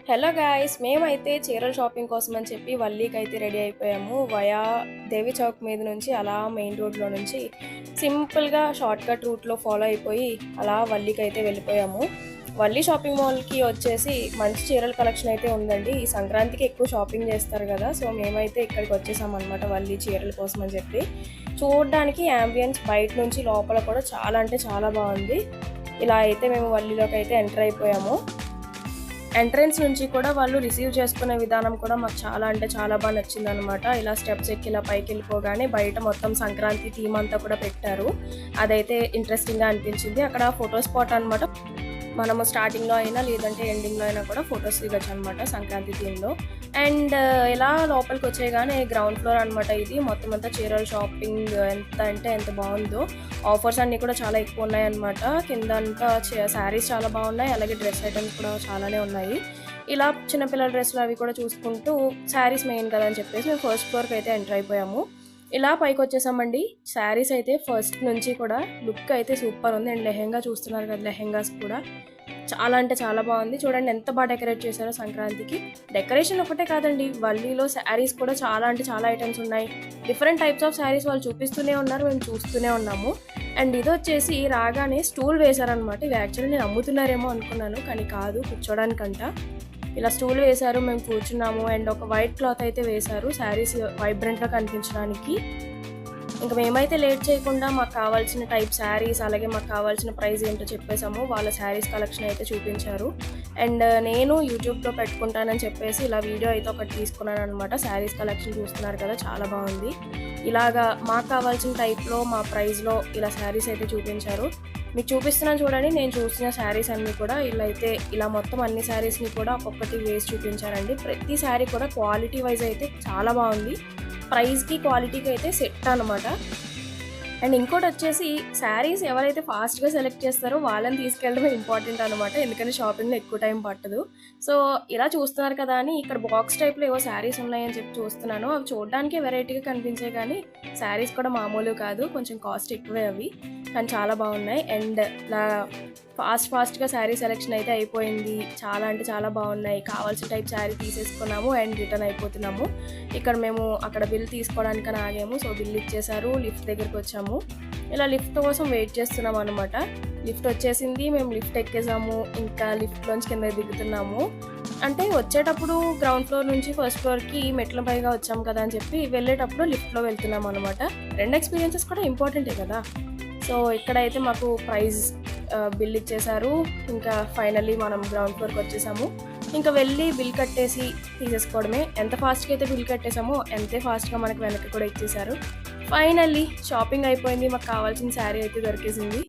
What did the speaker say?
Hello guys, మేమైతే చీరల shopping కోసం అని చెప్పి వల్లీకి అయితే రెడీ అయిపోయాము. వయా దేవి చౌక్ మీద నుంచి అలా మెయిన్ రోడ్లో నుంచి సింపుల్గా షార్ట్కట్ రూట్లో ఫాలో అయిపోయి అలా వల్లీకి అయితే వెళ్ళిపోయాము. వల్లీ షాపింగ్ మాల్కి వచ్చేసి మంచి చీరల కలెక్షన్ అయితే ఉందండి. ఈ సంక్రాంతికి ఎక్కువ షాపింగ్ చేస్తారు కదా, సో మేమైతే ఇక్కడికి వచ్చేసామన్నమాట వల్లీ చీరల కోసం అని చెప్పి. చూడడానికి యాంబియన్స్ బయట నుంచి లోపల కూడా చాలా అంటే చాలా బాగుంది. ఇలా అయితే మేము వల్లీలోకి అయితే ఎంటర్ అయిపోయాము. ఎంట్రన్స్ నుంచి కూడా వాళ్ళు రిసీవ్ చేసుకునే విధానం కూడా మాకు చాలా అంటే చాలా బాగా నచ్చింది అనమాట. ఇలా స్టెప్స్ ఎక్కి ఇలా పైకి వెళ్ళిపోగానే బయట మొత్తం సంక్రాంతి థీమ్ అంతా కూడా పెట్టారు. అదైతే ఇంట్రెస్టింగ్గా అనిపించింది. అక్కడ ఫోటో స్పాట్ అనమాట. మనము స్టార్టింగ్లో అయినా లేదంటే ఎండింగ్లో అయినా కూడా ఫొటోస్ దిగచ్చు అనమాట సంక్రాంతి థీమ్లో. అండ్ ఇలా లోపలికి వచ్చేగానే గ్రౌండ్ ఫ్లోర్ అనమాట. ఇది మొత్తం అంతా చీరల షాపింగ్ ఎంత అంటే ఎంత బాగుందో. ఆఫర్స్ అన్నీ కూడా చాలా ఎక్కువ ఉన్నాయన్నమాట. కింద అంతా శారీస్ చాలా బాగున్నాయి, అలాగే డ్రెస్ ఐటమ్స్ కూడా చాలానే ఉన్నాయి. ఇలా చిన్నపిల్లల డ్రెస్సులు అవి కూడా చూసుకుంటూ శారీస్ మెయిన్ కదా అని చెప్పేసి మేము ఫస్ట్ ఫ్లోర్కి అయితే ఎంటర్ అయిపోయాము. ఇలా పైకి వచ్చేసామండి. శారీస్ అయితే ఫస్ట్ నుంచి కూడా లుక్ అయితే సూపర్ ఉంది. అండ్ లెహెంగా చూస్తున్నారు కదా, లెహెంగాస్ కూడా చాలా అంటే చాలా బాగుంది. చూడండి ఎంత బాగా డెకరేట్ చేశారో సంక్రాంతికి. డెకరేషన్ ఒకటే కాదండి, వల్లీలో శారీస్ కూడా చాలా అంటే చాలా ఐటమ్స్ ఉన్నాయి. డిఫరెంట్ టైప్స్ ఆఫ్ శారీస్ వాళ్ళు చూపిస్తూనే ఉన్నారు, మేము చూస్తూనే ఉన్నాము. అండ్ ఇది వచ్చేసి రాగానే స్టూల్ వేశారనమాట. ఇవి యాక్చువల్లీ నేను అమ్ముతున్నారేమో అనుకున్నాను, కానీ కాదు, కూర్చోడానికంట. ఇలా స్టూల్ వేశారు, మేము కూర్చున్నాము. అండ్ ఒక వైట్ క్లాత్ అయితే వేశారు శారీస్ వైబ్రెంట్గా కనిపించడానికి. ఇంకా మేమైతే లేట్ చేయకుండా మాకు కావాల్సిన టైప్ శారీస్, అలాగే మాకు కావాల్సిన ప్రైస్ ఏంటో చెప్పేసాము. వాళ్ళ శారీస్ కలెక్షన్ అయితే చూపించారు. అండ్ నేను యూట్యూబ్లో పెట్టుకుంటానని చెప్పేసి ఇలా వీడియో అయితే ఒకటి తీసుకున్నాను అనమాట. శారీస్ కలెక్షన్ చూస్తున్నారు కదా, చాలా బాగుంది. ఇలాగా మాకు కావాల్సిన టైప్లో మా ప్రైస్లో ఇలా శారీస్ అయితే చూపించారు. మీకు చూపిస్తున్నాను చూడండి. నేను చూసిన శారీస్ అన్నీ కూడా ఇలా మొత్తం అన్ని శారీస్ని కూడా ఒక్కొక్కటి వేసి చూపించారండి. ప్రతి శారీ కూడా క్వాలిటీ వైజ్ అయితే చాలా బాగుంది. ప్రైస్కి క్వాలిటీకి అయితే సెట్ అనమాట. అండ్ ఇంకోటి వచ్చేసి శారీస్ ఎవరైతే ఫాస్ట్గా సెలెక్ట్ చేస్తారో వాళ్ళని తీసుకెళ్ళడమే ఇంపార్టెంట్ అనమాట. ఎందుకంటే షాపింగ్లో ఎక్కువ టైం పట్టదు. సో ఇలా చూస్తున్నారు కదా అని ఇక్కడ బాక్స్ టైప్లో ఏవో శారీస్ ఉన్నాయని చెప్పి చూస్తున్నాను. అవి చూడడానికి వెరైటీగా కనిపించే కానీ శారీస్ కూడా మామూలు కాదు, కొంచెం కాస్ట్ ఎక్కువే అవి, కానీ చాలా బాగున్నాయి. అండ్ ఇలా ఫాస్ట్గా శారీ సెలెక్షన్ అయితే అయిపోయింది. చాలా అంటే చాలా బాగున్నాయి. కావాల్సిన టైప్ శారీ తీసేసుకున్నాము అండ్ రిటర్న్ అయిపోతున్నాము. ఇక్కడ మేము అక్కడ బిల్ తీసుకోవడానికని ఆగాము. సో బిల్ ఇచ్చేసారు. లిఫ్ట్ దగ్గరికి వచ్చాము. ఇలా లిఫ్ట్ కోసం వెయిట్ చేస్తున్నాము అనమాట. లిఫ్ట్ వచ్చేసింది, మేము లిఫ్ట్ ఎక్కేసాము. ఇంకా లిఫ్ట్లోంచి కింద దిగుతున్నాము. అంటే వచ్చేటప్పుడు గ్రౌండ్ ఫ్లోర్ నుంచి ఫస్ట్ ఫ్లోర్కి మెట్ల పైగా వచ్చాము కదా అని చెప్పి వెళ్ళేటప్పుడు లిఫ్ట్లో వెళ్తున్నాము అనమాట. రెండు ఎక్స్పీరియన్సెస్ కూడా ఇంపార్టెంటే కదా. సో ఇక్కడైతే మాకు ప్రైజ్ బిల్ ఇచ్చేసారు. ఇంకా ఫైనల్లీ మనం గ్రౌండ్ ఫ్లోర్కి వచ్చేసాము. ఇంకా వెళ్ళి బిల్ కట్టేసి తీసేసుకోవడమే. ఎంత ఫాస్ట్గా అయితే బిల్ కట్టేసామో అంతే ఫాస్ట్గా మనకు వెనక్కి కూడా ఇచ్చేసారు. ఫైనల్లీ షాపింగ్ అయిపోయింది. మాకు కావాల్సిన శారీ అయితే దొరికేసింది.